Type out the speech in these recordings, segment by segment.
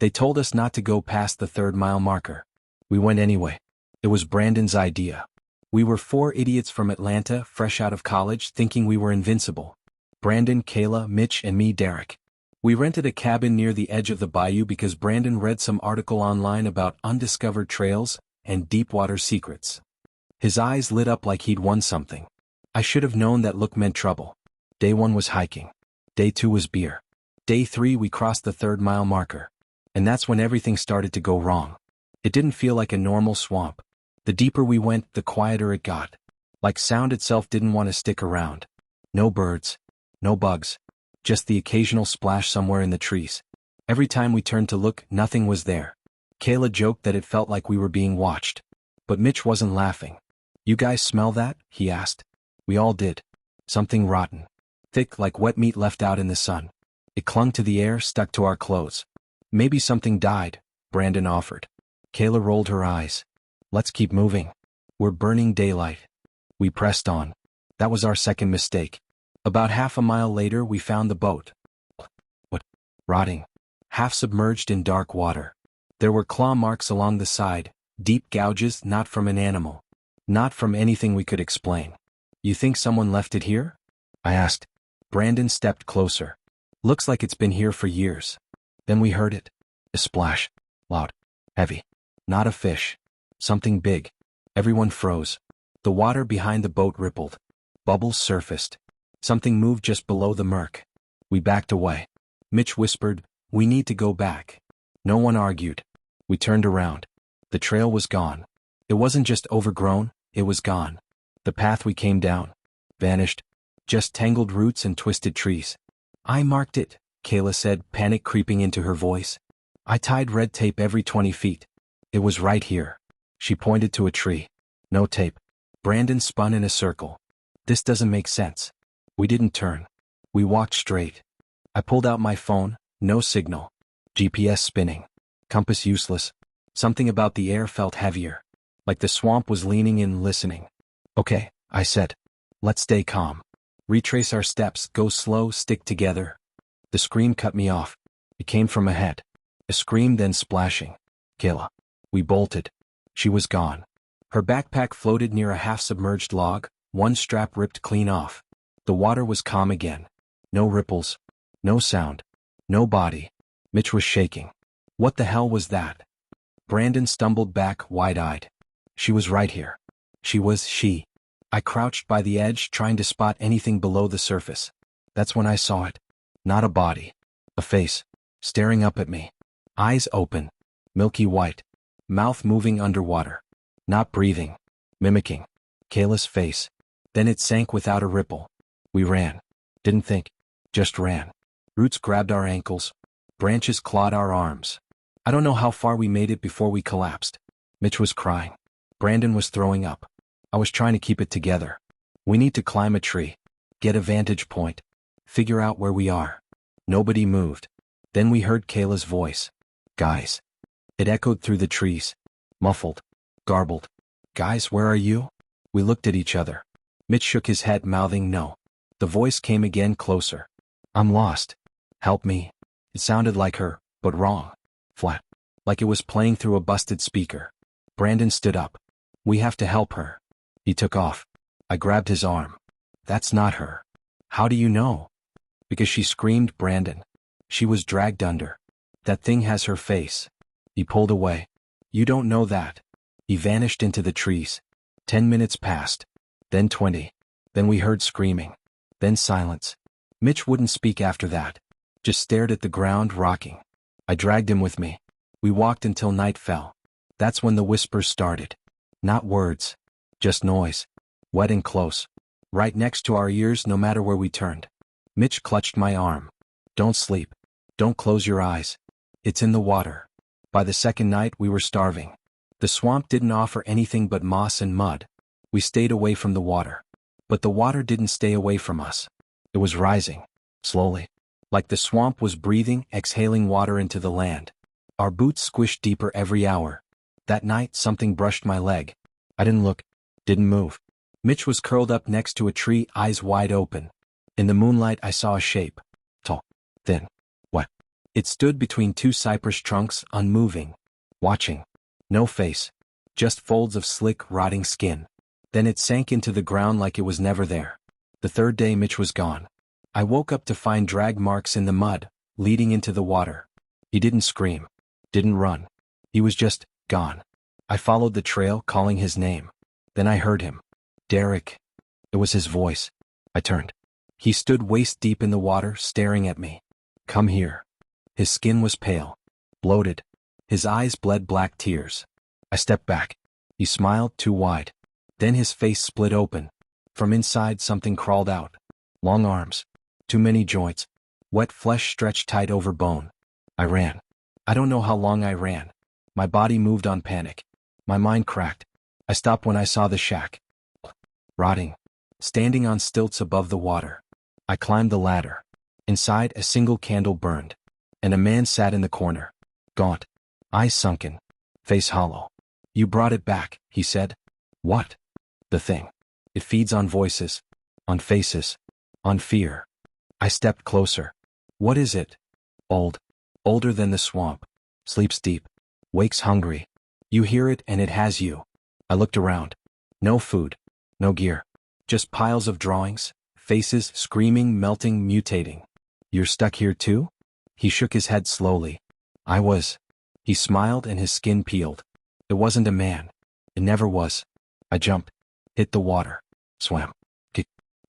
They told us not to go past the 3rd-mile marker. We went anyway. It was Brandon's idea. We were 4 idiots from Atlanta, fresh out of college, thinking we were invincible. Brandon, Kayla, Mitch, and me, Derek. We rented a cabin near the edge of the bayou because Brandon read some article online about undiscovered trails and deep-water secrets. His eyes lit up like he'd won something. I should have known that look meant trouble. Day 1 was hiking. Day 2 was beer. Day 3 we crossed the 3rd-mile marker. And that's when everything started to go wrong. It didn't feel like a normal swamp. The deeper we went, the quieter it got. Like sound itself didn't want to stick around. No birds. No bugs. Just the occasional splash somewhere in the trees. Every time we turned to look, nothing was there. Kayla joked that it felt like we were being watched. But Mitch wasn't laughing. "You guys smell that?" he asked. We all did. Something rotten. Thick like wet meat left out in the sun. It clung to the air, stuck to our clothes. "Maybe something died," Brandon offered. Kayla rolled her eyes. "Let's keep moving. We're burning daylight." We pressed on. That was our second mistake. About half a mile later we found the boat. What? Rotting. Half submerged in dark water. There were claw marks along the side, deep gouges, not from an animal. Not from anything we could explain. "You think someone left it here?" I asked. Brandon stepped closer. "Looks like it's been here for years." Then we heard it. A splash. Loud. Heavy. Not a fish. Something big. Everyone froze. The water behind the boat rippled. Bubbles surfaced. Something moved just below the murk. We backed away. Mitch whispered, "We need to go back." No one argued. We turned around. The trail was gone. It wasn't just overgrown, it was gone. The path we came down. Vanished. Just tangled roots and twisted trees. "I marked it," Kayla said, panic creeping into her voice. "I tied red tape every 20 feet. It was right here." She pointed to a tree. No tape. Brandon spun in a circle. "This doesn't make sense." We didn't turn. We walked straight. I pulled out my phone, no signal. GPS spinning. Compass useless. Something about the air felt heavier. Like the swamp was leaning in, listening. "Okay," I said. "Let's stay calm. Retrace our steps, go slow, stick together." The scream cut me off. It came from ahead. A scream, then splashing. "Kayla." We bolted. She was gone. Her backpack floated near a half-submerged log, one strap ripped clean off. The water was calm again. No ripples. No sound. No body. Mitch was shaking. What the hell was that? Brandon stumbled back, wide-eyed. She was right here. She. I crouched by the edge, trying to spot anything below the surface. That's when I saw it. Not a body. A face. Staring up at me. Eyes open. Milky white. Mouth moving underwater. Not breathing. Mimicking. Kayla's face. Then it sank without a ripple. We ran. Didn't think. Just ran. Roots grabbed our ankles. Branches clawed our arms. I don't know how far we made it before we collapsed. Mitch was crying. Brandon was throwing up. I was trying to keep it together. We need to climb a tree. Get a vantage point. Figure out where we are. Nobody moved. Then we heard Kayla's voice. "Guys." It echoed through the trees. Muffled. Garbled. "Guys, where are you?" We looked at each other. Mitch shook his head, mouthing no. The voice came again, closer. "I'm lost. Help me." It sounded like her, but wrong. Flat. Like it was playing through a busted speaker. Brandon stood up. "We have to help her." He took off. I grabbed his arm. "That's not her." "How do you know?" "Because she screamed, Brandon. She was dragged under. That thing has her face." He pulled away. "You don't know that." He vanished into the trees. 10 minutes passed. Then 20. Then we heard screaming. Then silence. Mitch wouldn't speak after that. Just stared at the ground, rocking. I dragged him with me. We walked until night fell. That's when the whispers started. Not words. Just noise. Wet and close. Right next to our ears, no matter where we turned. Mitch clutched my arm. "Don't sleep. Don't close your eyes. It's in the water." By the second night we were starving. The swamp didn't offer anything but moss and mud. We stayed away from the water. But the water didn't stay away from us. It was rising. Slowly. Like the swamp was breathing, exhaling water into the land. Our boots squished deeper every hour. That night something brushed my leg. I didn't look. Didn't move. Mitch was curled up next to a tree, eyes wide open. In the moonlight I saw a shape. Tall. Thin. Wet. It stood between two cypress trunks, unmoving, watching. No face, just folds of slick, rotting skin. Then it sank into the ground like it was never there. The third day Mitch was gone. I woke up to find drag marks in the mud, leading into the water. He didn't scream, didn't run. He was just gone. I followed the trail, calling his name. Then I heard him. Derek. It was his voice. I turned. He stood waist deep in the water, staring at me. Come here. His skin was pale, bloated. His eyes bled black tears. I stepped back. He smiled too wide. Then his face split open. From inside something crawled out. Long arms. Too many joints. Wet flesh stretched tight over bone. I ran. I don't know how long I ran. My body moved on panic. My mind cracked. I stopped when I saw the shack. Rotting. Standing on stilts above the water. I climbed the ladder. Inside, a single candle burned. And a man sat in the corner. Gaunt. Eyes sunken. Face hollow. You brought it back, he said. What? The thing. It feeds on voices. On faces. On fear. I stepped closer. What is it? Old. Older than the swamp. Sleeps deep. Wakes hungry. You hear it and it has you. I looked around. No food. No gear. Just piles of drawings. Faces screaming, melting, mutating. You're stuck here too? He shook his head slowly. I was. He smiled and his skin peeled. It wasn't a man. It never was. I jumped. Hit the water. Swam.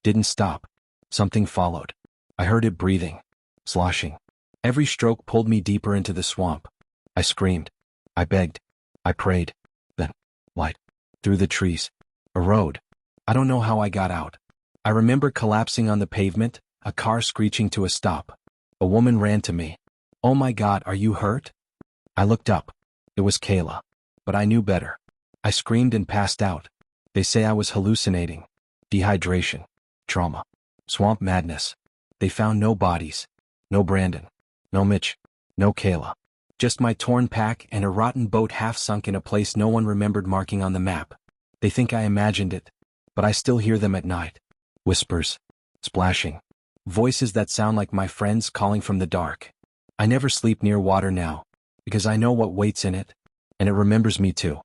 Didn't stop. Something followed. I heard it breathing. Sloshing. Every stroke pulled me deeper into the swamp. I screamed. I begged. I prayed. Then, light. Through the trees. A road. I don't know how I got out. I remember collapsing on the pavement, a car screeching to a stop. A woman ran to me. Oh my God, are you hurt? I looked up. It was Kayla. But I knew better. I screamed and passed out. They say I was hallucinating. Dehydration. Trauma. Swamp madness. They found no bodies. No Brandon. No Mitch. No Kayla. Just my torn pack and a rotten boat half sunk in a place no one remembered marking on the map. They think I imagined it. But I still hear them at night. Whispers. Splashing. Voices that sound like my friends calling from the dark. I never sleep near water now, because I know what waits in it, and it remembers me too.